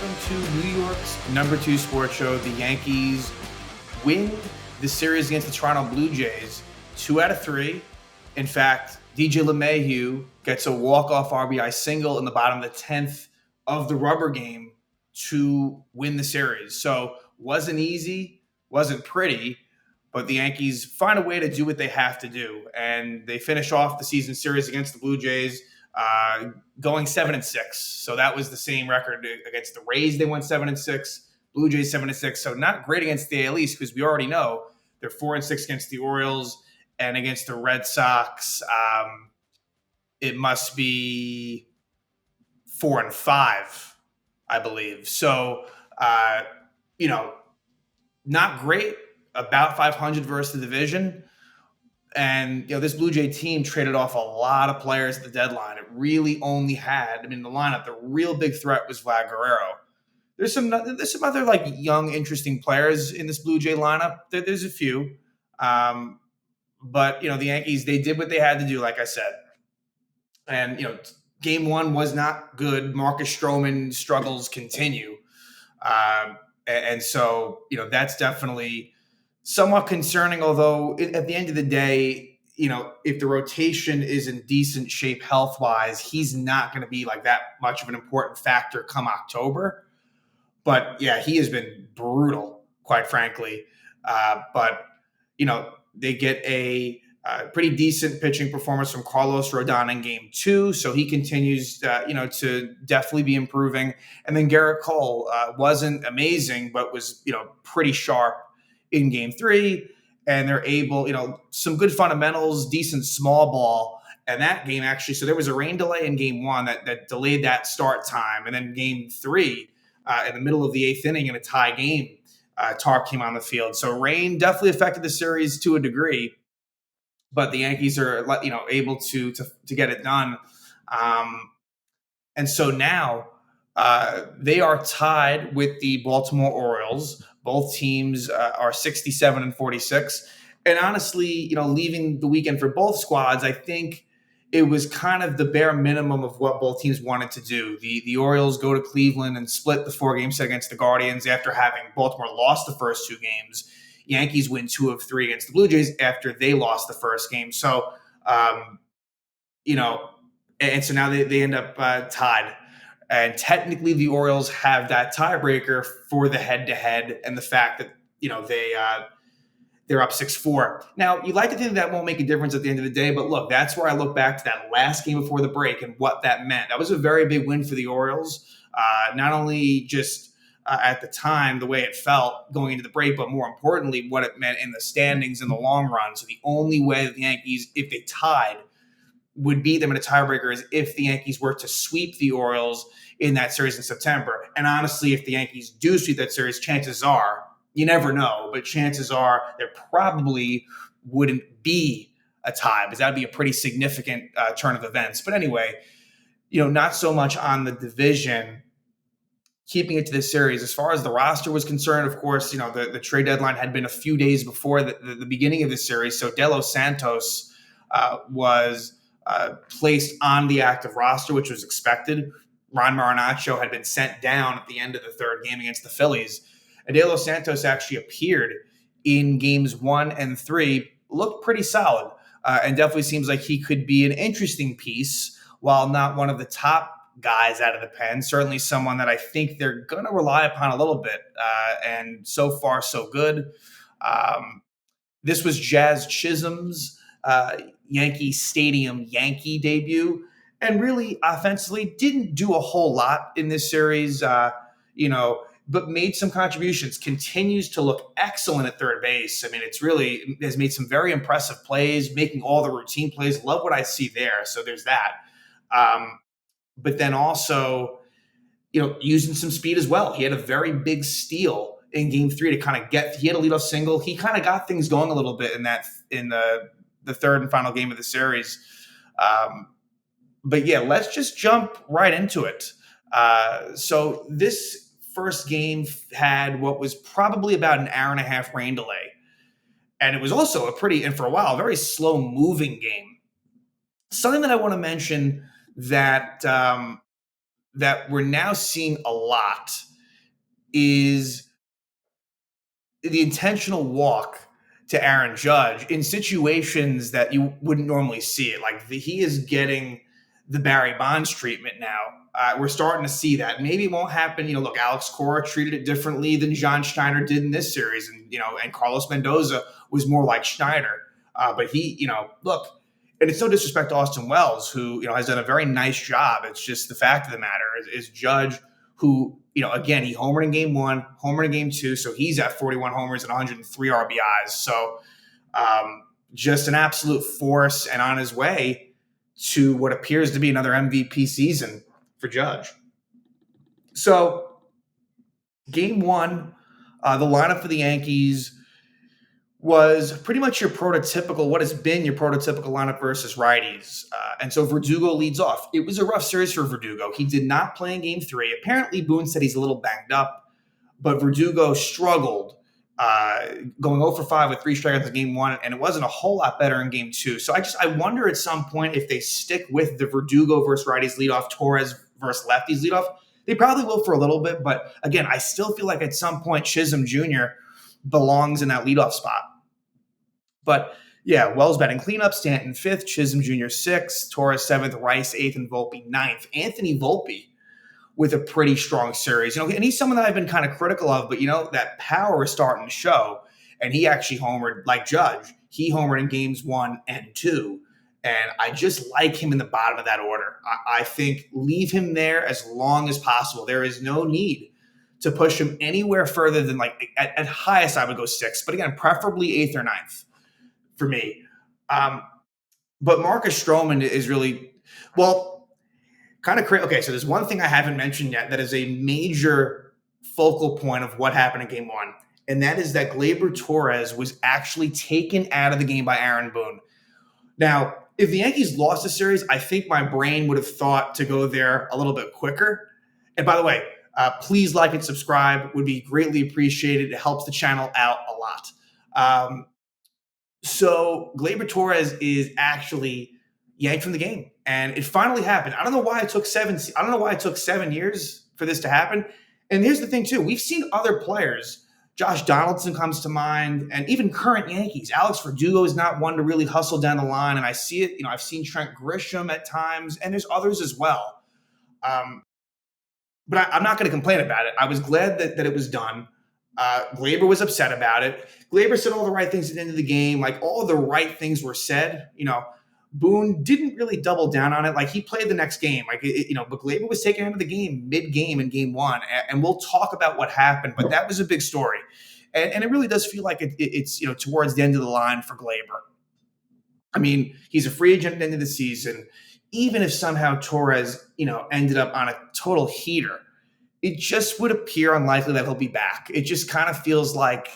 welcome to New York's #2 sports show. The Yankees win the series against the Toronto Blue Jays 2 out of 3. In fact, DJ LeMahieu gets a walk-off RBI single in the bottom of the 10th of the rubber game to win the series. So wasn't easy, wasn't pretty, but the Yankees find a way to do what they have to do. And they finish off the season series against the Blue Jays going 7-6. So that was the same record against the Rays. They went 7-6. Blue Jays 7-6. So not great against the AL East because we already know they're 4-6 against the Orioles and against the Red Sox. It must be 4-5, I believe. So not great. About 500 versus the division. And, this Blue Jay team traded off a lot of players at the deadline. It really only had, the lineup, the real big threat was Vlad Guerrero. There's some other, young, interesting players in this Blue Jay lineup. There's a few. But, the Yankees, they did what they had to do, like I said. And, game one was not good. Marcus Stroman struggles continue. And so, that's definitely somewhat concerning, although at the end of the day, if the rotation is in decent shape health-wise, he's not going to be that much of an important factor come October. But, yeah, he has been brutal, quite frankly. But they get a pretty decent pitching performance from Carlos Rodon in game 2, so he continues, to definitely be improving. And then Garrett Cole wasn't amazing, but was, pretty sharp in game 3, and they're able, some good fundamentals, decent small ball. And that game actually, so there was a rain delay in game 1 that delayed that start time. And then game 3, in the middle of the 8th inning in a tie game, Tarp came on the field. So rain definitely affected the series to a degree, but the Yankees are, able to get it done. And so now they are tied with the Baltimore Orioles. Both teams are 67 and 46. And honestly, leaving the weekend for both squads, I think it was kind of the bare minimum of what both teams wanted to do. The Orioles go to Cleveland and split the 4-game set against the Guardians after having Baltimore lost the first 2 games. Yankees win 2 of 3 against the Blue Jays after they lost the first game. So, and so now they end up tied. And technically, the Orioles have that tiebreaker for the head-to-head and the fact that, they're up 6-4. Now, you'd like to think that won't make a difference at the end of the day, but look, that's where I look back to that last game before the break and what that meant. That was a very big win for the Orioles, not only just at the time, the way it felt going into the break, but more importantly, what it meant in the standings in the long run. So the only way that the Yankees, if they tied, would beat them in a tiebreaker is if the Yankees were to sweep the Orioles in that series in September. And honestly, if the Yankees do sweep that series, chances are, you never know, but chances are there probably wouldn't be a tie because that would be a pretty significant turn of events. But anyway, not so much on the division, keeping it to this series. As far as the roster was concerned, of course, the trade deadline had been a few days before the beginning of this series. So De Los Santos was placed on the active roster, which was expected. Ron Marinaccio had been sent down at the end of the 3rd game against the Phillies. And De Los Santos actually appeared in games 1 and 3, looked pretty solid, and definitely seems like he could be an interesting piece, while not one of the top guys out of the pen. Certainly someone that I think they're going to rely upon a little bit, and so far so good. This was Jazz Chisholm's Yankee Stadium Yankee debut, and really offensively didn't do a whole lot in this series, but made some contributions, continues to look excellent at third base. It has made some very impressive plays, making all the routine plays. Love what I see there. So there's that. But then also, using some speed as well. He had a very big steal in game 3 to kind of he had a leadoff single. He kind of got things going a little bit in the third and final game of the series. But yeah, let's just jump right into it. So this first game had what was probably about an hour and a half rain delay. And it was also and for a while, a very slow moving game. Something that I want to mention that we're now seeing a lot is the intentional walk to Aaron Judge in situations that you wouldn't normally see it. Like he is getting the Barry Bonds treatment now. We're starting to see that. Maybe it won't happen. Look, Alex Cora treated it differently than John Schneider did in this series, and Carlos Mendoza was more like Schneider. But he, look, and it's no disrespect to Austin Wells, who has done a very nice job. It's just the fact of the matter is Judge, who, again, he homered in game one, homered in game two. So he's at 41 homers and 103 RBIs. So just an absolute force and on his way to what appears to be another MVP season for Judge. So game one, the lineup for the Yankees was pretty much your prototypical, what has been your prototypical lineup versus righties. And so Verdugo leads off. It was a rough series for Verdugo. He did not play in game three. Apparently, Boone said he's a little banged up, but Verdugo struggled, going 0 for 5 with 3 strikeouts in game one, and it wasn't a whole lot better in game two. So I wonder at some point if they stick with the Verdugo versus righties leadoff, Torres versus lefties leadoff. They probably will for a little bit, but again, I still feel like at some point Chisholm Jr. belongs in that leadoff spot. But yeah, Wells batting cleanup, Stanton 5th, Chisholm Jr. 6th, Torres 7th, Rice 8th, and Volpe 9th. Anthony Volpe with a pretty strong series. And he's someone that I've been kind of critical of, but that power is starting to show. And he actually homered like Judge. He homered in games 1 and 2. And I just like him in the bottom of that order. I think leave him there as long as possible. There is no need to push him anywhere further than at highest I would go 6th, but again, preferably 8th or 9th. For me. But Marcus Stroman is really, kind of crazy. Okay, so there's one thing I haven't mentioned yet that is a major focal point of what happened in game one, and that is that Gleyber Torres was actually taken out of the game by Aaron Boone. Now, if the Yankees lost the series, I think my brain would have thought to go there a little bit quicker. And by the way, please like and subscribe. Would be greatly appreciated. It helps the channel out a lot. So Gleyber Torres is actually yanked from the game, and it finally happened. I don't know why it took 7 years for this to happen. And here's the thing too: we've seen other players. Josh Donaldson comes to mind, and even current Yankees. Alex Verdugo is not one to really hustle down the line, and I see it. I've seen Trent Grisham at times, and there's others as well. But I'm not going to complain about it. I was glad that it was done. Gleyber was upset about it. Gleyber said all the right things at the end of the game. Like all the right things were said. Boone didn't really double down on it. Like he played the next game. But Gleyber was taken out of the game mid-game in game one. And we'll talk about what happened, but that was a big story. And it really does feel like it's towards the end of the line for Gleyber. I mean, he's a free agent at the end of the season. Even if somehow Torres, ended up on a total heater, it just would appear unlikely that he'll be back. It just kind of feels like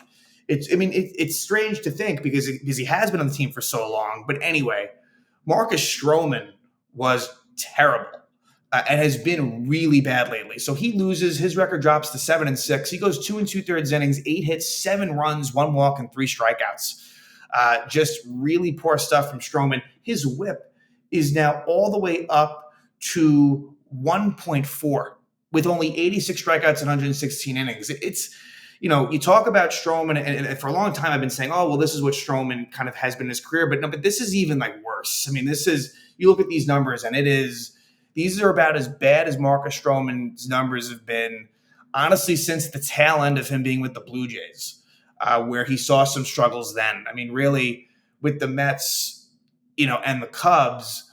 it's strange to think because he has been on the team for so long. But anyway, Marcus Stroman was terrible and has been really bad lately. So he loses. His record drops to 7-6. He goes 2 2/3 innings, 8 hits, 7 runs, 1 walk, and 3 strikeouts. Just really poor stuff from Stroman. His whip is now all the way up to 1.4. With only 86 strikeouts and 116 innings. It's, you talk about Stroman, and for a long time I've been saying, oh, well, this is what Stroman kind of has been in his career. But this is even worse. I mean, you look at these numbers, and these are about as bad as Marcus Stroman's numbers have been, honestly, since the tail end of him being with the Blue Jays, where he saw some struggles then. I mean, really, with the Mets, and the Cubs,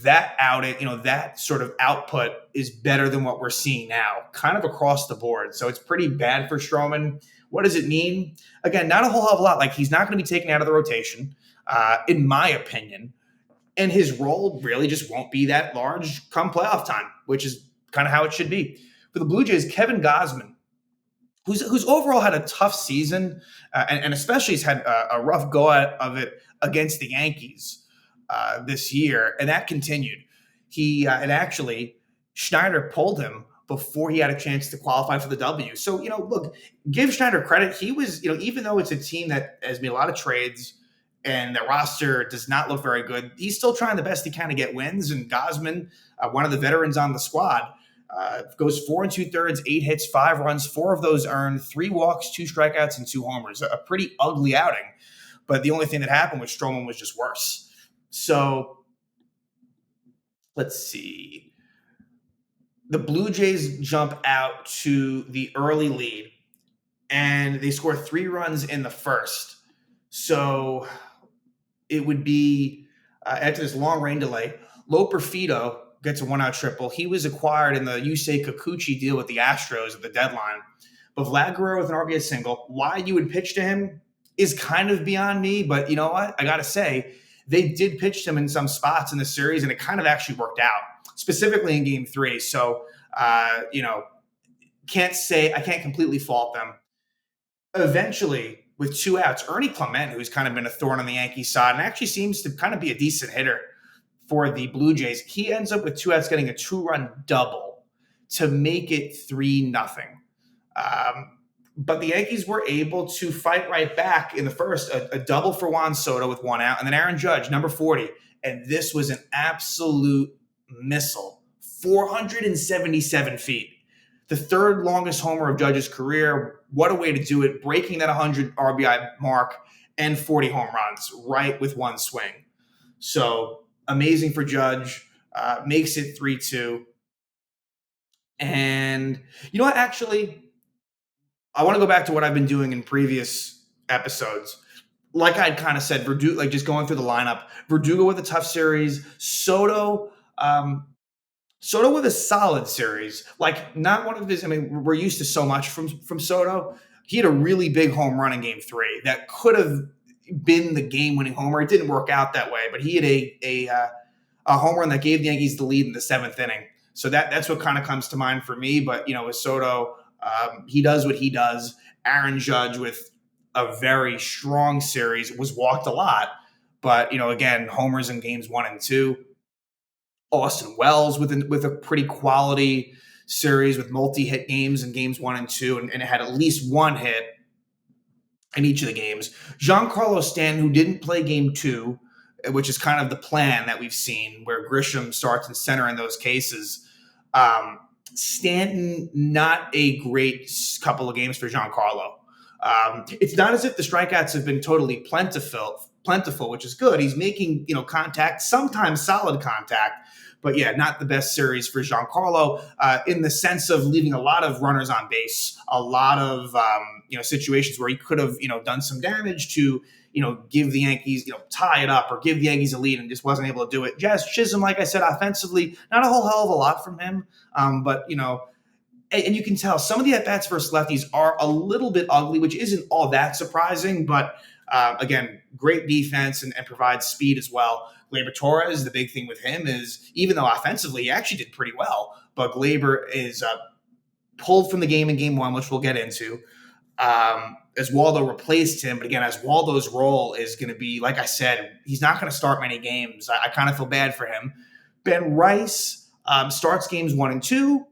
that that sort of output is better than what we're seeing now, kind of across the board. So it's pretty bad for Stroman. What does it mean? Again, not a whole hell of a lot. He's not going to be taken out of the rotation, in my opinion. And his role really just won't be that large come playoff time, which is kind of how it should be. For the Blue Jays, Kevin Gausman, who's overall had a tough season, and especially has had a rough go of it against the Yankees this year, and that continued. And actually, Schneider pulled him before he had a chance to qualify for the W. So, look, give Schneider credit. He was, even though it's a team that has made a lot of trades and the roster does not look very good, he's still trying the best he can to get wins. And Gausman, one of the veterans on the squad, Goes 4 2/3, 8 hits, 5 runs, 4 of those earned, 3 walks, 2 strikeouts, and 2 homers. A pretty ugly outing. But the only thing that happened with Stroman was just worse. So let's see. The Blue Jays jump out to the early lead, and they score 3 runs in the first. So it would be after this long rain delay. Loper Fido gets a 1-out triple. He was acquired in the Yusei Kikuchi deal with the Astros at the deadline. But Vlad Guerrero with an RBI single. Why you would pitch to him is kind of beyond me. But you know what? I got to say, they did pitch to him in some spots in the series, and it kind of actually worked out, specifically in Game 3. So, I can't completely fault them. Eventually, with 2 outs, Ernie Clement, who's kind of been a thorn on the Yankees side and actually seems to kind of be a decent hitter for the Blue Jays, he ends up with 2 outs getting a 2-run double to make it 3-0. But the Yankees were able to fight right back in the first, a double for Juan Soto with 1 out, and then Aaron Judge, number 40. And this was an absolute missile, 477 feet. The third longest homer of Judge's career. What a way to do it, breaking that 100 RBI mark and 40 home runs right with one swing. So amazing for Judge, makes it 3-2. And you know what, actually, I want to go back to what I've been doing in previous episodes. Like I'd kind of said, Verdugo, like just going through the lineup, Verdugo with a tough series, Soto with a solid series. Like not one of his, I mean, we're used to so much from Soto. He had a really big home run in Game 3 that could have been the game-winning homer. It didn't work out that way, but he had a home run that gave the Yankees the lead in the 7th inning. So that's what kind of comes to mind for me. But, with Soto, he does what he does. Aaron Judge with a very strong series, was walked a lot. But, again, homers in Games 1 and 2. Austin Wells with a pretty quality series with multi-hit games in Games 1 and 2, and it had at least one hit in each of the games. Giancarlo Stanton, who didn't play Game 2, which is kind of the plan that we've seen, where Grisham starts in center in those cases. Stanton, not a great couple of games for Giancarlo. It's not as if the strikeouts have been totally plentiful, which is good. He's making, contact, sometimes solid contact, but yeah, not the best series for Giancarlo in the sense of leaving a lot of runners on base, a lot of, situations where he could have, done some damage to, give the Yankees, tie it up or give the Yankees a lead and just wasn't able to do it. Jazz Chisholm, like I said, offensively, not a whole hell of a lot from him, but, and you can tell some of the at-bats versus lefties are a little bit ugly, which isn't all that surprising, but again, great defense and provides speed as well. Gleyber Torres, the big thing with him is, even though offensively he actually did pretty well, but Gleyber is pulled from the game in Game 1, which we'll get into, as Waldo replaced him. But again, as Waldo's role is going to be, like I said, he's not going to start many games. I kind of feel bad for him. Ben Rice starts Games 1 and 2,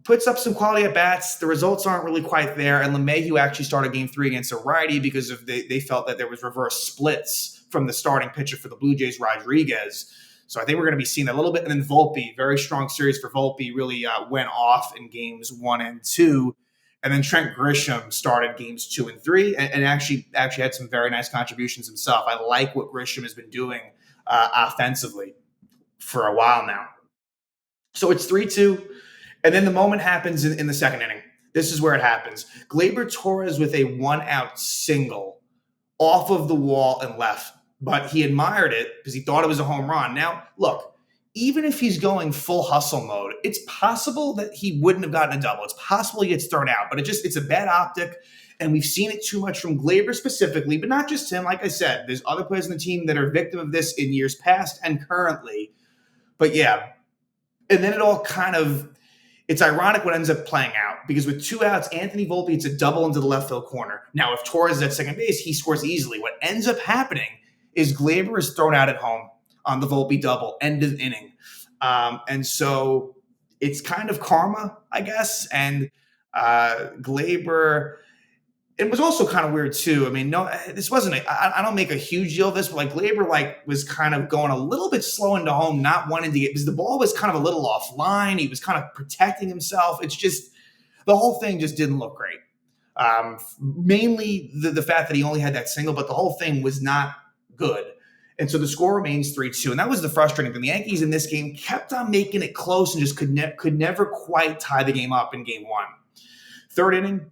puts up some quality at bats. The results aren't really quite there. And LeMahieu actually started Game 3 against a righty because of they felt that there was reverse splits from the starting pitcher for the Blue Jays, Rodriguez. So I think we're going to be seeing that a little bit. And then Volpe, very strong series for Volpe, really went off in Games 1 and 2. And then Trent Grisham started Games 2 and 3 and actually had some very nice contributions himself. I like what Grisham has been doing offensively for a while now. So it's 3-2. And then the moment happens in the second inning. This is where it happens. Gleyber Torres with a 1-out single off of the wall and left. But he admired it because he thought it was a home run. Now, look, even if he's going full hustle mode, it's possible that he wouldn't have gotten a double. It's possible he gets thrown out. But it's a bad optic. And we've seen it too much from Gleyber specifically, but not just him. Like I said, there's other players on the team that are victim of this in years past and currently. But yeah, and then it all kind of... It's ironic what ends up playing out because with 2 outs, Anthony Volpe, it's a double into the left field corner. Now, if Torres is at second base, he scores easily. What ends up happening is Gleyber is thrown out at home on the Volpe double, end of inning. And so it's kind of karma, I guess. And Gleyber It was also kind of weird too. I mean, no, this wasn't. I don't make a huge deal of this, but like Gleyber, like was kind of going a little bit slow into home, not wanting to get because the ball was kind of a little offline. He was kind of protecting himself. It's just the whole thing just didn't look great. Mainly the fact that he only had that single, but the whole thing was not good. And so the score remains 3-2. And that was the frustrating thing. The Yankees in this game kept on making it close and just could never quite tie the game up in game one. Third inning,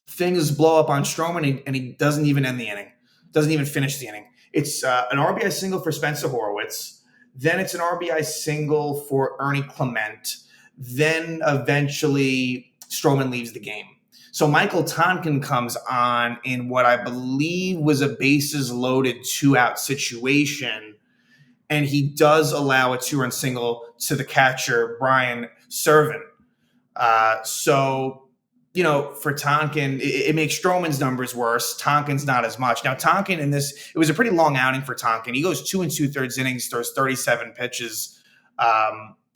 things blow up on Stroman, and he doesn't even end the inning, doesn't even finish the inning. It's an RBI single for Spencer Horwitz. Then it's an RBI single for Ernie Clement. Then eventually Stroman leaves the game. So Michael Tonkin comes on in what I believe was a bases loaded 2-out situation. And he does allow a 2-run single to the catcher, Brian Servant. So, for Tonkin, it makes Stroman's numbers worse. Tonkin's not as much. Now, Tonkin it was a pretty long outing for Tonkin. He goes 2 2/3 innings, throws 37 pitches,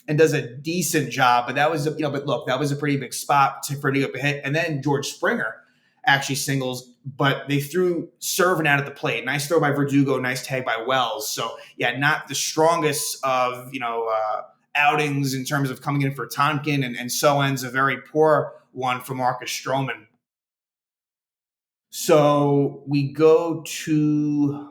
and does a decent job. But that was, but look, that was a pretty big spot for him to get a hit. And then George Springer actually singles, but they threw Servant out at the plate. Nice throw by Verdugo, nice tag by Wells. So, yeah, not the strongest of, outings in terms of coming in for Tonkin, and so ends a very poor one for Marcus Stroman. So we go to,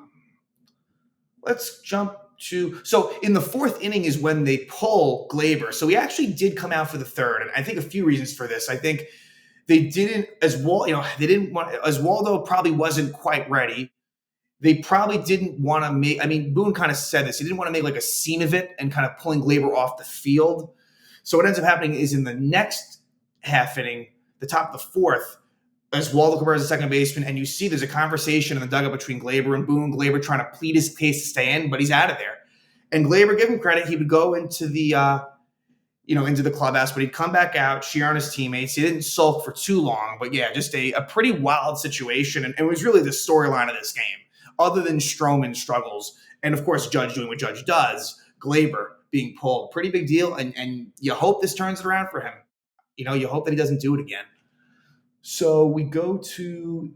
let's jump to, so in the fourth inning is when they pull Gleyber. So he actually did come out for the third, and I think a few reasons for this. I think they didn't, they didn't want, as Waldo probably wasn't quite ready. They probably didn't want to make, Boone kind of said this. He didn't want to make like a scene of it and kind of pulling Gleyber off the field. So what ends up happening is in the next half inning, the top of the fourth, as Waldo Cabrera is the second baseman, and you see there's a conversation in the dugout between Gleyber and Boone. Gleyber trying to plead his case to stay in, but he's out of there. And Gleyber, give him credit, he would go into the into the clubhouse, but he'd come back out, cheer on his teammates. He didn't sulk for too long, but yeah, just a pretty wild situation. And it was really the storyline of this game. Other than Stroman struggles, and of course Judge doing what Judge does, Gleyber being pulled, pretty big deal, and you hope this turns it around for him. You hope that he doesn't do it again. So we go to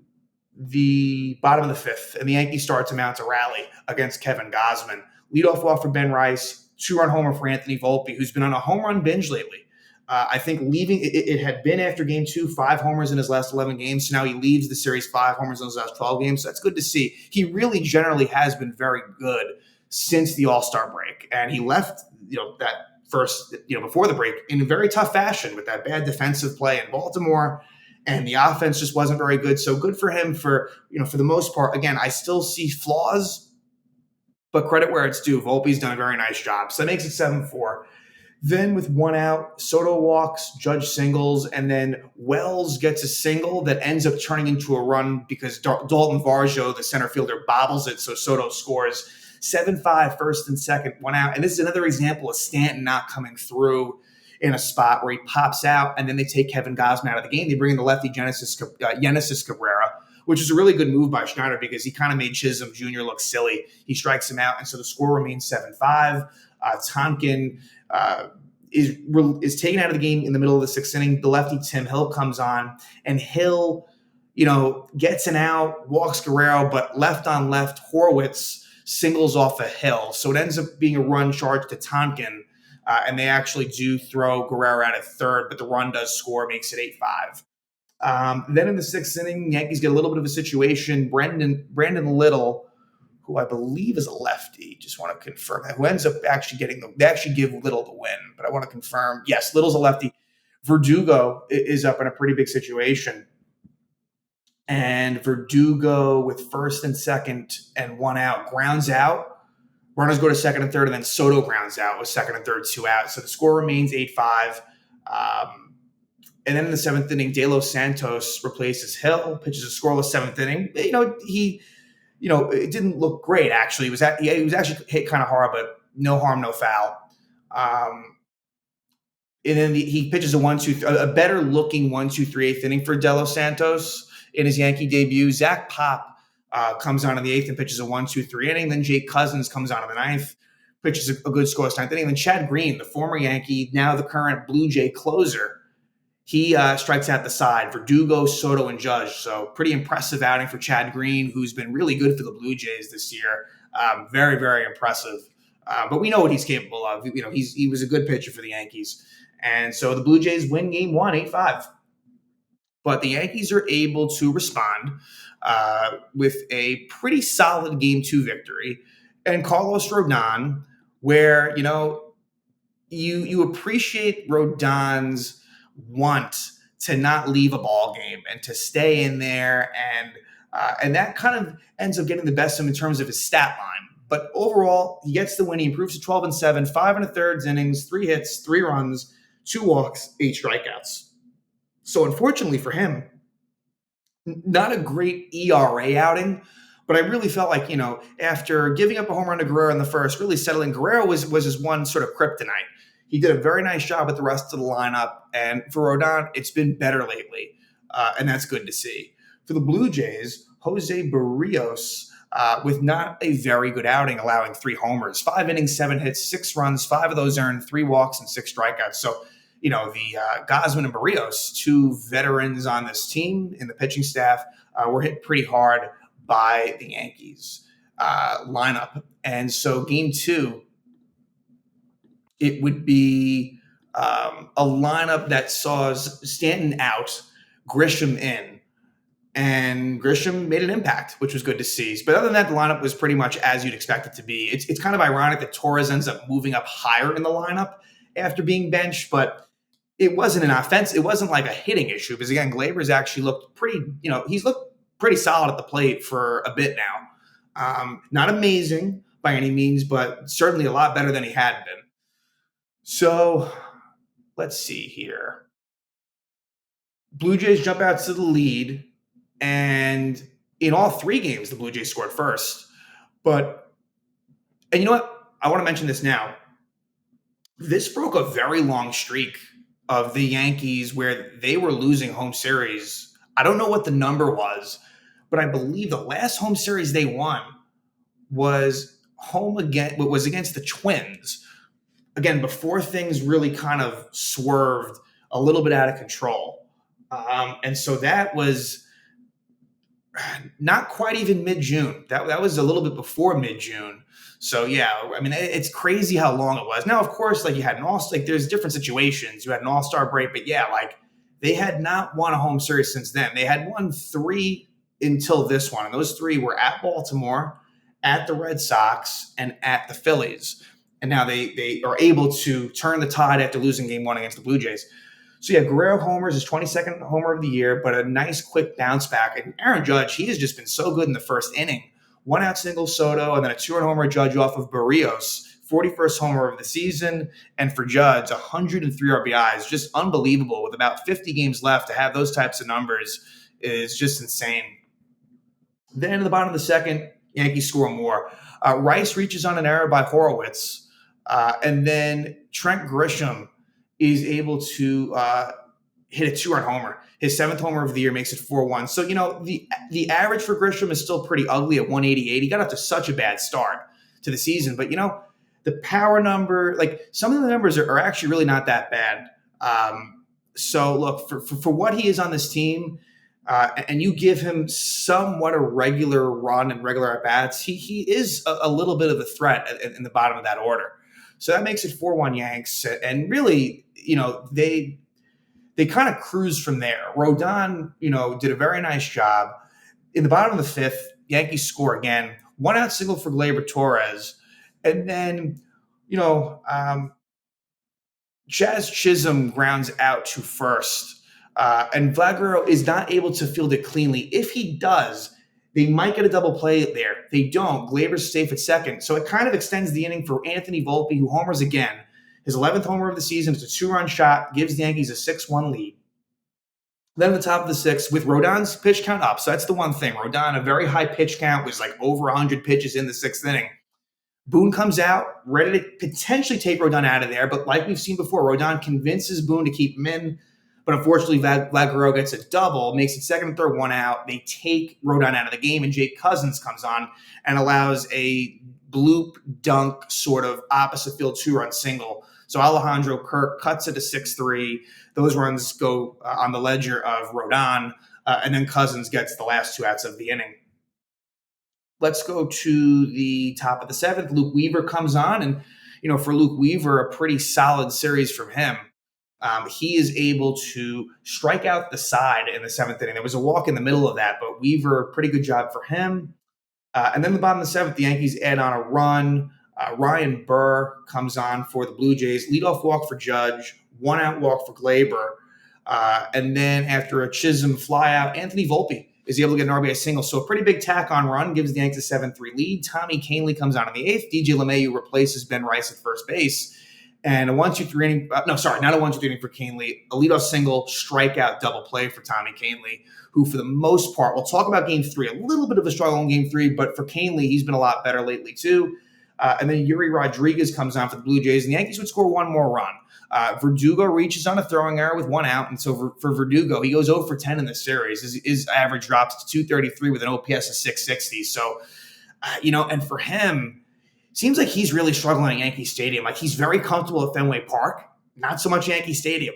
the bottom of the fifth, and the Yankees start to mount a rally against Kevin Gausman. Leadoff walk for Ben Rice, 2-run homer for Anthony Volpe, who's been on a home run binge lately. I think leaving it had been after game 2, 5 homers in his last 11 games. So now he leaves the series 5 homers in his last 12 games. So that's good to see. He really generally has been very good since the All-Star break. And he left, that first, before the break in a very tough fashion with that bad defensive play in Baltimore. And the offense just wasn't very good. So good for him for the most part. Again, I still see flaws, but credit where it's due. Volpe's done a very nice job. So that makes it 7-4. Then with 1 out, Soto walks, Judge singles, and then Wells gets a single that ends up turning into a run because Dalton Varjo, the center fielder, bobbles it, so Soto scores. 7-5, first and second, 1 out. And this is another example of Stanton not coming through in a spot where he pops out, and then they take Kevin Gausman out of the game. They bring in the lefty Genesis Cabrera, which is a really good move by Schneider because he kind of made Chisholm Jr. look silly. He strikes him out, and so the score remains 7-5. Tonkin is taken out of the game in the middle of the 6th inning. The lefty Tim Hill comes on, and Hill, gets an out, walks Guerrero, but left on left, Horwitz singles off a Hill. So it ends up being a run charge to Tonkin, and they actually do throw Guerrero out at third, but the run does score, makes it 8-5. Then in the 6th inning, the Yankees get a little bit of a situation. Brandon Little, who I believe is a lefty, just want to confirm that, who ends up actually they actually give Little the win, but I want to confirm. Yes, Little's a lefty. Verdugo is up in a pretty big situation. And Verdugo with first and second and 1 out, grounds out. Runners go to second and third, and then Soto grounds out with second and third, 2 out. So the score remains 8-5. And then in the 7th inning, De Los Santos replaces Hill, pitches a scoreless 7th inning. It didn't look great, actually. He was actually hit kind of hard, but no harm, no foul. And then he pitches a better looking 1-2-3 8th inning for De Los Santos in his Yankee debut. Zach Pop comes on in the 8th and pitches a 1-2-3 inning. Then Jake Cousins comes on in the 9th, pitches a good scoreless 9th inning. And then Chad Green, the former Yankee, now the current Blue Jay closer, He strikes out the side. Verdugo, Soto, and Judge. So pretty impressive outing for Chad Green, who's been really good for the Blue Jays this year. Very, very impressive. But we know what he's capable of. He was a good pitcher for the Yankees. And so the Blue Jays win game one, 8-5. But the Yankees are able to respond with a pretty solid game two victory. And Carlos Rodon, where, you appreciate Rodon's want to not leave a ball game and to stay in there, and that kind of ends up getting the best of him in terms of his stat line. But overall, he gets the win. He improves to 12-7, 5 1/3 innings, 3 hits, 3 runs, 2 walks, 8 strikeouts. So unfortunately for him, not a great ERA outing. But I really felt like, after giving up a home run to Guerrero in the first, really settling, Guerrero was his one sort of kryptonite. He did a very nice job with the rest of the lineup. And for Rodon, it's been better lately. And that's good to see. For the Blue Jays, Jose Barrios, with not a very good outing, allowing 3 homers, 5 innings, 7 hits, 6 runs, 5 of those earned, 3 walks, and 6 strikeouts. So, the Gausman and Barrios, 2 veterans on this team in the pitching staff, were hit pretty hard by the Yankees lineup. And so game 2, it would be a lineup that saw Stanton out, Grisham in, and Grisham made an impact, which was good to see. But other than that, the lineup was pretty much as you'd expect it to be. It's kind of ironic that Torres ends up moving up higher in the lineup after being benched, but it wasn't an offense. It wasn't like a hitting issue because, again, Gleyber's actually looked pretty, he's looked pretty solid at the plate for a bit now. Not amazing by any means, but certainly a lot better than he had been. So let's see here. Blue Jays jump out to the lead, and in all 3 games, the Blue Jays scored first. And you know what? I want to mention this now. This broke a very long streak of the Yankees where they were losing home series. I don't know what the number was, but I believe the last home series they won was against the Twins. Again, before things really kind of swerved a little bit out of control. And so that was not quite even mid-June. That was a little bit before mid-June. So, yeah, I mean, it's crazy how long it was. Now, of course, you had there's different situations. You had an all-star break, but yeah, they had not won a home series since then. They had won 3 until this one. And those 3 were at Baltimore, at the Red Sox, and at the Phillies. And now they are able to turn the tide after losing game 1 against the Blue Jays. So, yeah, Guerrero homers, his 22nd homer of the year, but a nice quick bounce back. And Aaron Judge, he has just been so good in the first inning. 1-out single Soto, and then a 2-run homer Judge off of Barrios, 41st homer of the season. And for Judge, 103 RBIs, just unbelievable. With about 50 games left, to have those types of numbers is just insane. Then in the bottom of the second, Yankees score more. Rice reaches on an error by Horowitz. And then Trent Grisham is able to hit a 2-run homer. His 7th homer of the year makes it 4-1. So, the average for Grisham is still pretty ugly at 188. He got off to such a bad start to the season. But, the power number, some of the numbers are actually really not that bad. So, look, for what he is on this team, and you give him somewhat a regular run and regular at-bats, he is a little bit of a threat in the bottom of that order. So that makes it 4-1 Yanks. And really, they kind of cruise from there. Rodon, did a very nice job. In the bottom of the 5th, Yankees score again. 1-out single for Gleyber Torres. And then, Jazz Chisholm grounds out to first. And Vlad Guerrero is not able to field it cleanly. If he does, they might get a double play there. They don't. Gleyber's safe at second. So it kind of extends the inning for Anthony Volpe, who homers again. His 11th homer of the season is a 2-run shot, gives the Yankees a 6-1 lead. Then at the top of the 6th, with Rodon's pitch count up. So that's the one thing. Rodon, a very high pitch count, was over 100 pitches in the 6th inning. Boone comes out, ready to potentially take Rodon out of there. But like we've seen before, Rodon convinces Boone to keep him in. But unfortunately, Vlad Guerrero gets a double, makes it 2nd and 3rd, 1 out. They take Rodon out of the game, and Jake Cousins comes on and allows a bloop dunk sort of opposite field 2-run single. So Alejandro Kirk cuts it to 6-3. Those runs go on the ledger of Rodon, and then Cousins gets the last two outs of the inning. Let's go to the top of the seventh. Luke Weaver comes on, and for Luke Weaver, a pretty solid series from him. He is able to strike out the side in the seventh inning. There was a walk in the middle of that, but Weaver, pretty good job for him. And then the bottom of the seventh, the Yankees add on a run. Ryan Burr comes on for the Blue Jays. Leadoff walk for Judge, one out walk for Gleyber. And then after a Chisholm flyout, Anthony Volpe is able to get an RBI single. So a pretty big tack-on run gives the Yankees a 7-3 lead. Tommy Kahnle comes on in the eighth. DJ LeMahieu replaces Ben Rice at first base. And a 1-2-3 inning, not a 1-2-3 inning for Kahnle, a leadoff single, strikeout, double play for Tommy Kahnle, who for the most part, we'll talk about game three, a little bit of a struggle in game three, but for Kahnle, he's been a lot better lately too. And then Yuri Rodriguez comes on for the Blue Jays, and the Yankees would score one more run. Verdugo reaches on a throwing error with one out, and so for Verdugo, he goes 0 for 10 in this series. His average drops to 233 with an OPS of 660. So, and for him, seems like he's really struggling at Yankee Stadium. Like he's very comfortable at Fenway Park, not so much Yankee Stadium.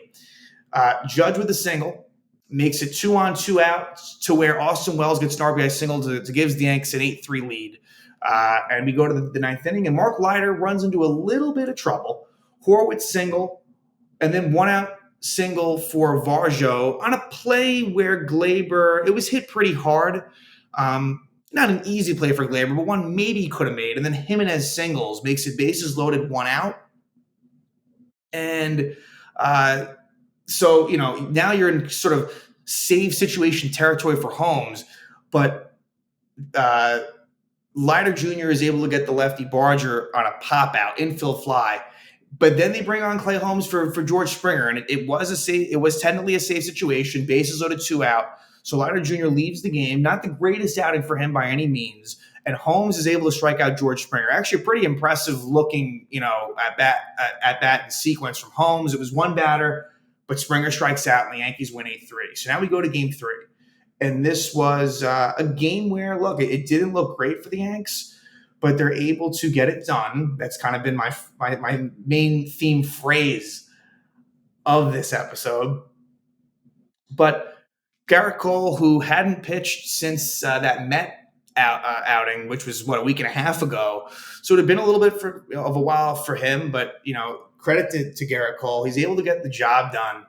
Judge with a single makes it 2-on, 2-out to where Austin Wells gets an RBI single to gives the Yankees an 8-3 lead. And we go to the ninth inning, and Mark Leiter runs into a little bit of trouble. Horwitz single, and then one out single for Varjo on a play where Gleyber, it was hit pretty hard. Not an easy play for Gleyber, but one maybe he could have made. And then Jimenez singles, makes it bases loaded, one out. And so, now you're in sort of save situation territory for Holmes. But Leiter Jr. is able to get the lefty Barger on a pop-out, infield fly. But then they bring on Clay Holmes for George Springer, and it was technically a safe situation, bases loaded, 2 out. So Leiter Jr. leaves the game. Not the greatest outing for him by any means. And Holmes is able to strike out George Springer. Actually, a pretty impressive looking, at bat in sequence from Holmes. It was one batter, but Springer strikes out, and the Yankees win 8-3. So now we go to game three. And this was a game where, look, it didn't look great for the Yanks, but they're able to get it done. That's kind of been my main theme phrase of this episode. But Garrett Cole, who hadn't pitched since that Met outing, which was, a week and a half ago. So it had been a little bit of a while for him, but, credit to Garrett Cole. He's able to get the job done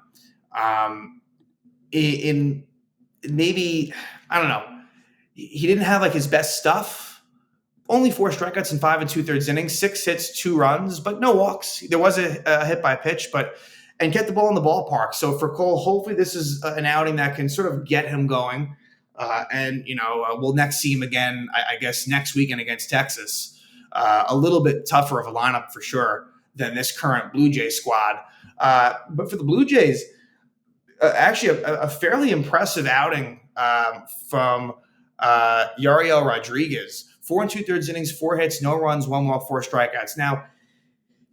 in maybe, I don't know, he didn't have like his best stuff. Only 4 strikeouts in 5 2/3 innings, 6 hits, 2 runs, but no walks. There was a hit by pitch, and get the ball in the ballpark. So for Cole, hopefully this is an outing that can sort of get him going. We'll next see him again, I guess, next weekend against Texas. A little bit tougher of a lineup for sure than this current Blue Jays squad. But for the Blue Jays, actually a fairly impressive outing from Yariel Rodriguez. 4 2/3 innings, 4 hits, no runs, 1 walk, 4 strikeouts. Now,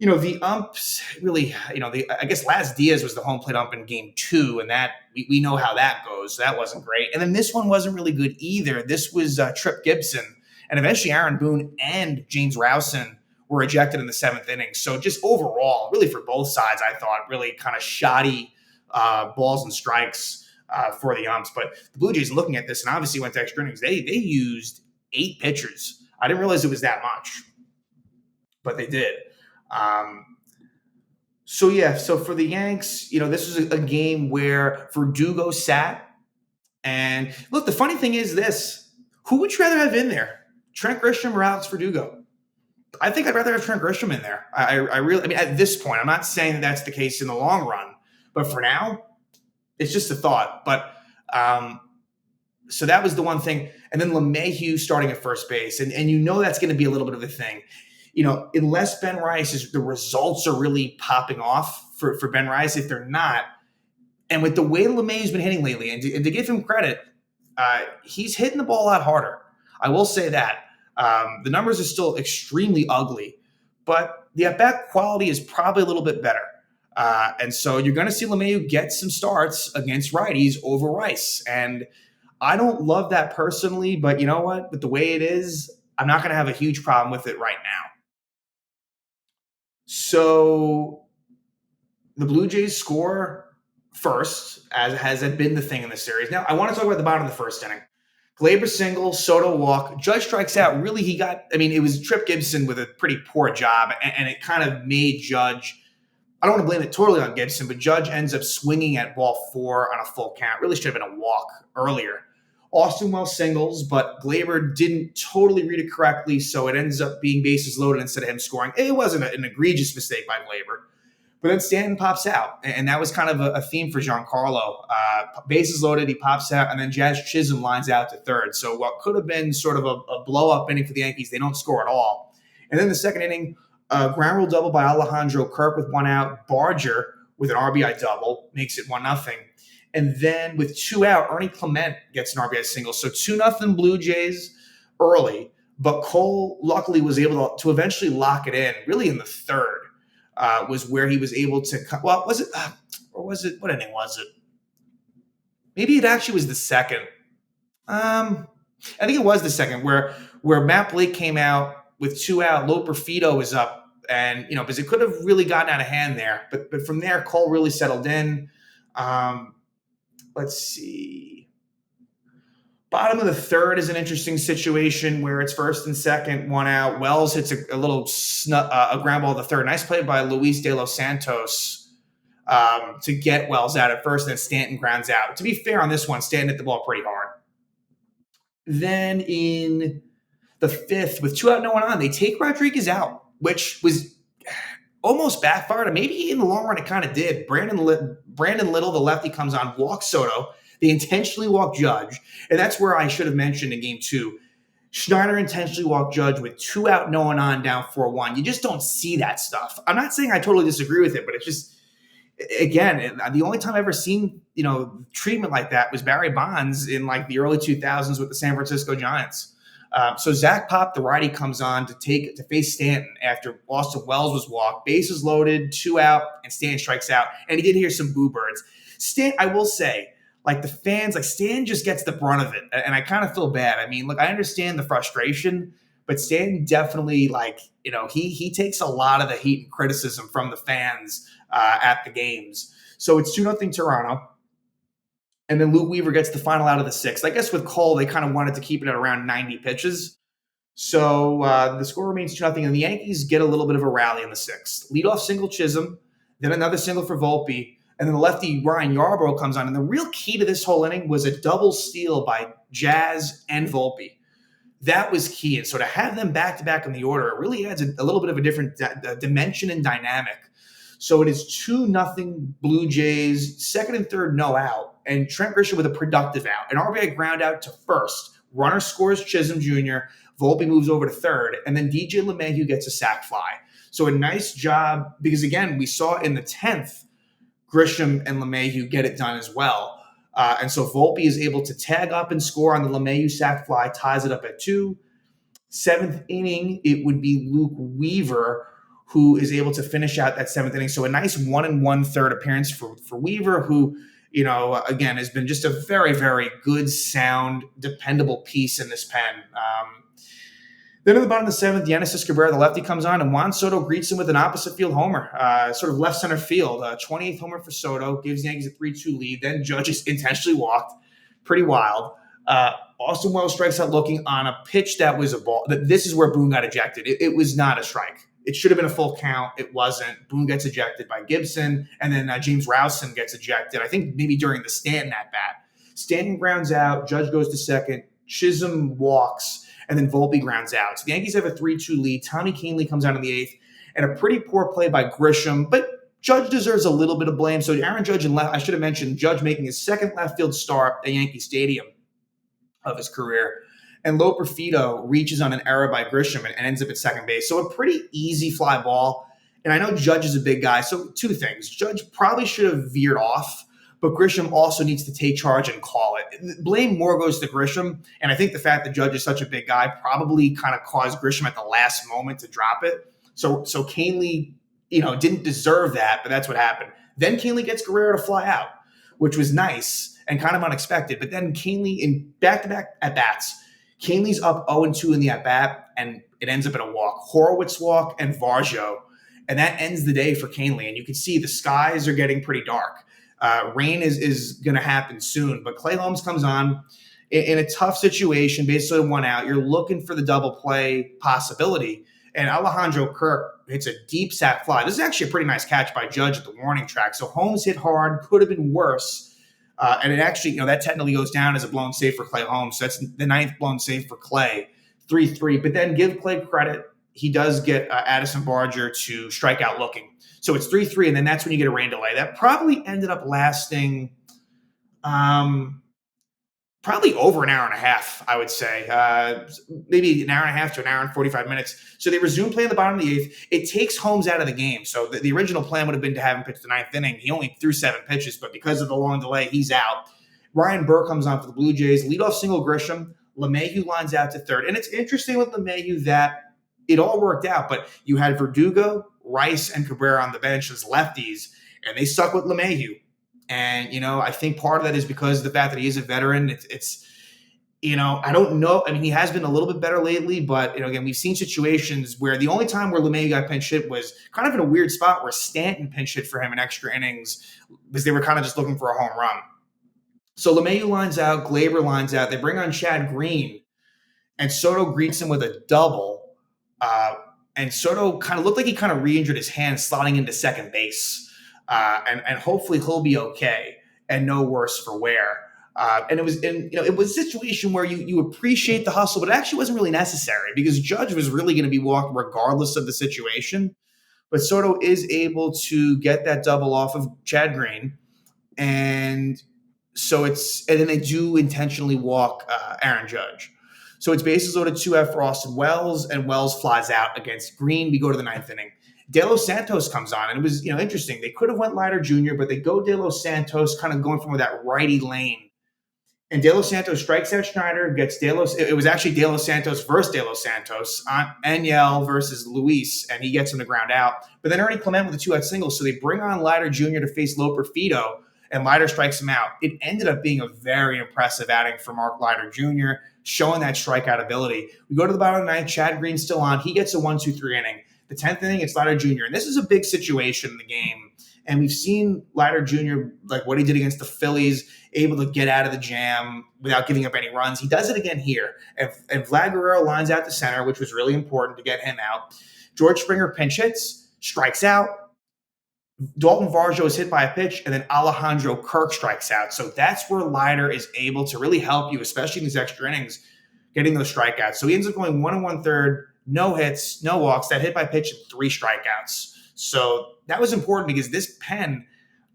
the umps really, I guess Laz Diaz was the home plate ump in game 2, and that we know how that goes. So that wasn't great. And then this one wasn't really good either. This was Tripp Gibson, and eventually Aaron Boone and James Rowson were ejected in the 7th inning. So just overall, really for both sides, I thought really kind of shoddy balls and strikes for the umps. But the Blue Jays, looking at this, and obviously went to extra innings, they used 8 pitchers. I didn't realize it was that much, but they did. So for the Yanks, this was a game where Verdugo sat. And look, the funny thing is this: who would you rather have in there, Trent Grisham or Alex Verdugo? I think I'd rather have Trent Grisham in there. I mean, at this point, I'm not saying that that's the case in the long run, but for now, it's just a thought. But so that was the one thing. And then LeMahieu starting at first base, and that's going to be a little bit of a thing. Unless Ben Rice the results are really popping off for Ben Rice, if they're not, and with the way LeMahieu's been hitting lately, and to give him credit, he's hitting the ball a lot harder. I will say that. The numbers are still extremely ugly, but the at-bat quality is probably a little bit better. And so you're going to see LeMahieu get some starts against righties over Rice. And I don't love that personally, but you know what? With the way it is, I'm not going to have a huge problem with it right now. So The Blue Jays score first, as has been the thing in this series. Now, I want to talk about the bottom of the first inning. Gleyber single, Soto walk. Judge strikes out. Really, it was Trip Gibson with a pretty poor job, and it kind of made Judge. I don't want to blame it totally on Gibson, but Judge ends up swinging at ball 4 on a full count. Really should have been a walk earlier. Austin Wells singles, but Gleyber didn't totally read it correctly, so it ends up being bases loaded instead of him scoring. It wasn't an egregious mistake by Gleyber. But then Stanton pops out, and that was kind of a theme for Giancarlo. Bases loaded, he pops out, and then Jazz Chisholm lines out to third. So what could have been sort of a blow-up inning for the Yankees, they don't score at all. And then the second inning, ground rule double by Alejandro Kirk with 1 out. Barger with an RBI double makes it 1-0. And then with 2 out, Ernie Clement gets an RBI single. So 2-0 Blue Jays early, but Cole luckily was able to eventually lock it in, really in the third. Was where he was able to. Well, was it? Or was it? What inning was it? Maybe it actually was the second. I think it was the second where Matt Blake came out with 2 out. Lo Perfido was up, and because it could have really gotten out of hand there. But from there, Cole really settled in. Let's see. Bottom of the third is an interesting situation where it's first and second, 1 out. Wells hits a little a ground ball to third. Nice play by Luis De Los Santos to get Wells out at first, and then Stanton grounds out. To be fair on this one, Stanton hit the ball pretty hard. Then in the fifth, with 2 out, no one on, they take Rodriguez out, which was almost backfired. And maybe in the long run, it kind of did. Brandon Little, the lefty, comes on, walks Soto. They intentionally walk Judge, and that's where I should have mentioned in game 2. Schneider intentionally walked Judge with 2 out, no one on, down 4-1. You just don't see that stuff. I'm not saying I totally disagree with it, but it's just, again, the only time I've ever seen treatment like that was Barry Bonds in like the early 2000s with the San Francisco Giants. So Zach Pop, the righty, comes on to face Stanton after Austin Wells was walked. Bases loaded, 2 out, and Stanton strikes out. And he did hear some boo birds. I will say, like the fans, like Stan just gets the brunt of it. And I kind of feel bad. I mean, look, I understand the frustration, but Stan definitely he takes a lot of the heat and criticism from the fans at the games. So it's 2-0 Toronto. And then Luke Weaver gets the final out of the 6th. I guess with Cole, they kind of wanted to keep it at around 90 pitches. So the score remains 2-0, and the Yankees get a little bit of a rally in the 6th. Leadoff single Chisholm, then another single for Volpe. And then the lefty Ryan Yarbrough comes on. And the real key to this whole inning was a double steal by Jazz and Volpe. That was key. And so to have them back-to-back in the order, it really adds a little bit of a different dimension and dynamic. So it is 2-0 Blue Jays, second and third, no out. And Trent Grisham with a productive out. An RBI ground out to first. Runner scores Chisholm Jr. Volpe moves over to third. And then DJ LeMahieu gets a sac fly. So a nice job, because again, we saw in the 10th, Grisham and LeMahieu get it done as well. And so Volpe is able to tag up and score on the LeMahieu sac fly, ties it up at 2. 7th inning, it would be Luke Weaver who is able to finish out that 7th inning. So a nice 1 1/3 appearance for Weaver, who, again, has been just a very, very good, sound, dependable piece in this pen. Then at the bottom of the 7th, Yoenis Cabrera, the lefty, comes on, and Juan Soto greets him with an opposite field homer, sort of left center field. 28th homer for Soto, gives the Yankees a 3-2 lead. Then Judge is intentionally walked. Pretty wild. Austin Wells strikes out looking on a pitch that was a ball. This is where Boone got ejected. It was not a strike. It should have been a full count. It wasn't. Boone gets ejected by Gibson, and then James Rowson gets ejected, I think maybe during the Stanton at-bat. Stanton grounds out. Judge goes to second. Chisholm walks. And then Volpe grounds out. So the Yankees have a 3-2 lead. Tommy Kahnle comes out in the 8th. And a pretty poor play by Grisham. But Judge deserves a little bit of blame. So Aaron Judge, I should have mentioned, Judge making his second left field start at Yankee Stadium of his career. And Lo Perfido reaches on an error by Grisham and ends up at second base. So a pretty easy fly ball. And I know Judge is a big guy. So 2 things. Judge probably should have veered off. But Grisham also needs to take charge and call it. Blame more goes to Grisham, and I think the fact that Judge is such a big guy probably kind of caused Grisham at the last moment to drop it. So Kahnle, didn't deserve that, but that's what happened. Then Kahnle gets Guerrero to fly out, which was nice and kind of unexpected. But then Kahnle, in back-to-back at-bats, Kahnle's up 0-2 in the at-bat, and it ends up in a walk. Horowitz walk and Varjo. and that ends the day for Canely. And you can see the skies are getting pretty dark. Rain is going to happen soon, but Clay Holmes comes on in a tough situation, basically 1 out. You're looking for the double play possibility, and Alejandro Kirk hits a deep sac fly. This is actually a pretty nice catch by Judge at the warning track. So Holmes hit hard, could have been worse. And it actually, that technically goes down as a blown save for Clay Holmes. So that's the 9th blown save for Clay, 3-3. But then give Clay credit. He does get Addison Barger to strike out looking. So it's 3-3, and then that's when you get a rain delay. That probably ended up lasting probably over an hour and a half, I would say. Maybe an hour and a half to an hour and 45 minutes. So they resume play in the bottom of the 8th. It takes Holmes out of the game. So the original plan would have been to have him pitch the 9th inning. He only threw 7 pitches, but because of the long delay, he's out. Ryan Burr comes on for the Blue Jays. Leadoff single Grisham. LeMahieu lines out to third. And it's interesting with LeMahieu that it all worked out, but you had Verdugo, Rice, and Cabrera on the bench as lefties, and they stuck with LeMahieu. And, I think part of that is because of the fact that he is a veteran. It's I don't know. I mean, he has been a little bit better lately, but, again, we've seen situations where the only time where LeMahieu got pinch hit was kind of in a weird spot where Stanton pinch hit for him in extra innings because they were kind of just looking for a home run. So LeMahieu lines out, Gleyber lines out. They bring on Chad Green, and Soto greets him with a double. And Soto kind of looked like he kind of re-injured his hand sliding into second base. And hopefully he'll be okay and no worse for wear. And it was a situation where you appreciate the hustle, but it actually wasn't really necessary because Judge was really going to be walked regardless of the situation. But Soto is able to get that double off of Chad Green. And then they do intentionally walk Aaron Judge. So it's bases loaded 2-out for Austin Wells, and Wells flies out against Green. We go to the 9th inning. De Los Santos comes on, and it was interesting. They could have went Leiter Jr., but they go De Los Santos, kind of going from that righty lane. And De Los Santos strikes out Schneider, gets it was actually De Los Santos versus De Los Santos, Aniel versus Luis, and he gets him to ground out. But then Ernie Clement with a 2-out single, so they bring on Leiter Jr. to face Loper Fido, and Leiter strikes him out. It ended up being a very impressive outing for Mark Leiter Jr., showing that strikeout ability. We go to the bottom of the 9th. Chad Green's still on. He gets a 1-2-3 inning. The 10th inning, it's Leiter Jr., and this is a big situation in the game. And we've seen Leiter Jr., like what he did against the Phillies, able to get out of the jam without giving up any runs. He does it again here. And Vlad Guerrero lines out to center, which was really important to get him out. George Springer pinch hits, strikes out. Dalton Varjo is hit by a pitch, and then Alejandro Kirk strikes out. So that's where Leiter is able to really help you, especially in these extra innings, getting those strikeouts. So he ends up going 1 1/3, no hits, no walks, that hit by pitch, and 3 strikeouts. So that was important because this pen,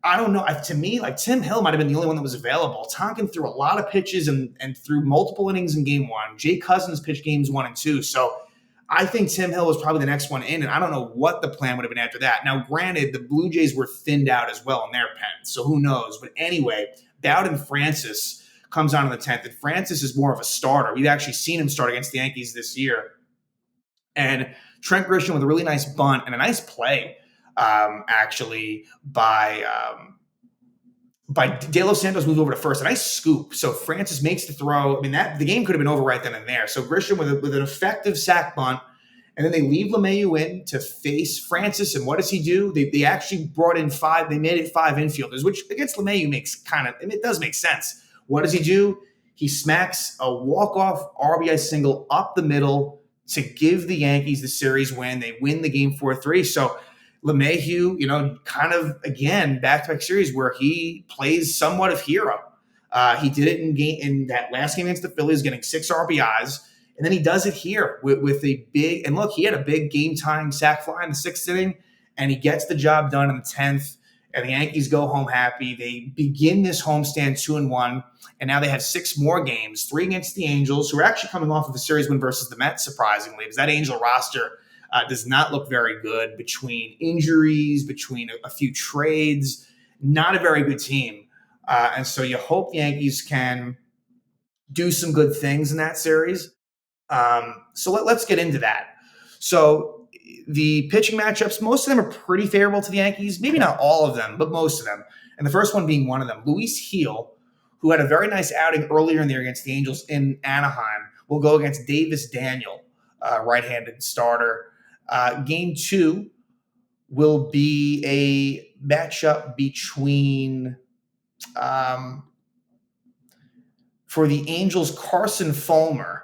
I don't know, to me, like Tim Hill might have been the only one that was available. Tonkin threw a lot of pitches and threw multiple innings in game 1. Jay Cousins pitched games 1 and 2. So I think Tim Hill was probably the next one in, and I don't know what the plan would have been after that. Now, granted, the Blue Jays were thinned out as well in their pen, so who knows? But anyway, Bowden Francis comes on in the 10th, and Francis is more of a starter. We've actually seen him start against the Yankees this year. And Trent Grisham with a really nice bunt and a nice play, actually, by De Los Santos moved over to first. A nice scoop. So Francis makes the throw. I mean, the game could have been over right then and there. So Grisham with an effective sac bunt. And then they leave LeMahieu in to face Francis. And what does he do? They actually brought in 5. They made it 5 infielders, which against LeMahieu it does make sense. What does he do? He smacks a walk-off RBI single up the middle to give the Yankees the series win. They win the game 4-3. So LeMahieu, kind of, again, back-to-back series where he plays somewhat of hero. He did it in that last game against the Phillies, getting 6 RBIs. And then he does it here with a big – and look, he had a big game-tying sac fly in the 6th inning, and he gets the job done in the 10th, and the Yankees go home happy. They begin this homestand 2-1, and now they have 6 more games, 3 against the Angels, who are actually coming off of a series win versus the Mets, surprisingly, because that Angel roster – does not look very good between injuries, between a few trades. Not a very good team. And so you hope the Yankees can do some good things in that series. So let's get into that. So the pitching matchups, most of them are pretty favorable to the Yankees. Maybe not all of them, but most of them. And the first one being one of them. Luis Gil, who had a very nice outing earlier in the year against the Angels in Anaheim, will go against Davis Daniel, right-handed starter. Game 2, will be a matchup between, for the Angels, Carson Fulmer.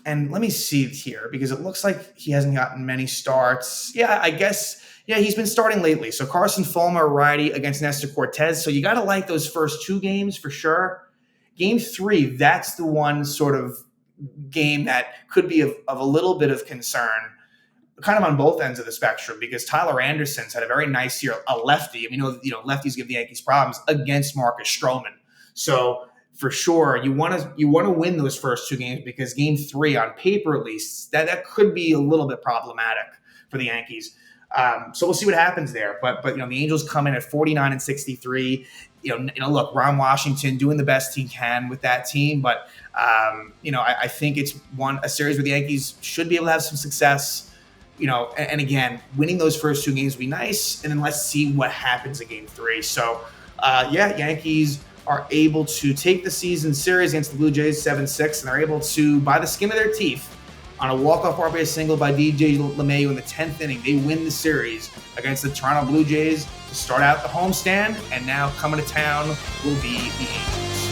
And let me see here, because it looks like he hasn't gotten many starts. Yeah, I guess, yeah, he's been starting lately. So Carson Fulmer, righty, against Nestor Cortez. So you got to like those first 2 games for sure. Game 3, that's the one sort of game that could be of a little bit of concern, kind of on both ends of the spectrum, because Tyler Anderson's had a very nice year, a lefty. I mean, lefties give the Yankees problems, against Marcus Stroman. So for sure, you want to win those first 2 games, because game 3, on paper at least, that could be a little bit problematic for the Yankees. So we'll see what happens there. But the Angels come in at 49-63. Look, Ron Washington doing the best he can with that team, but I think it's a series where the Yankees should be able to have some success. And again, winning those first 2 games would be nice, and then let's see what happens in game 3. So, Yankees are able to take the season series against the Blue Jays 7-6, and they're able to, by the skin of their teeth, on a walk-off RBI single by DJ LeMahieu in the 10th inning, they win the series against the Toronto Blue Jays to start out the homestand, and now coming to town will be the Angels.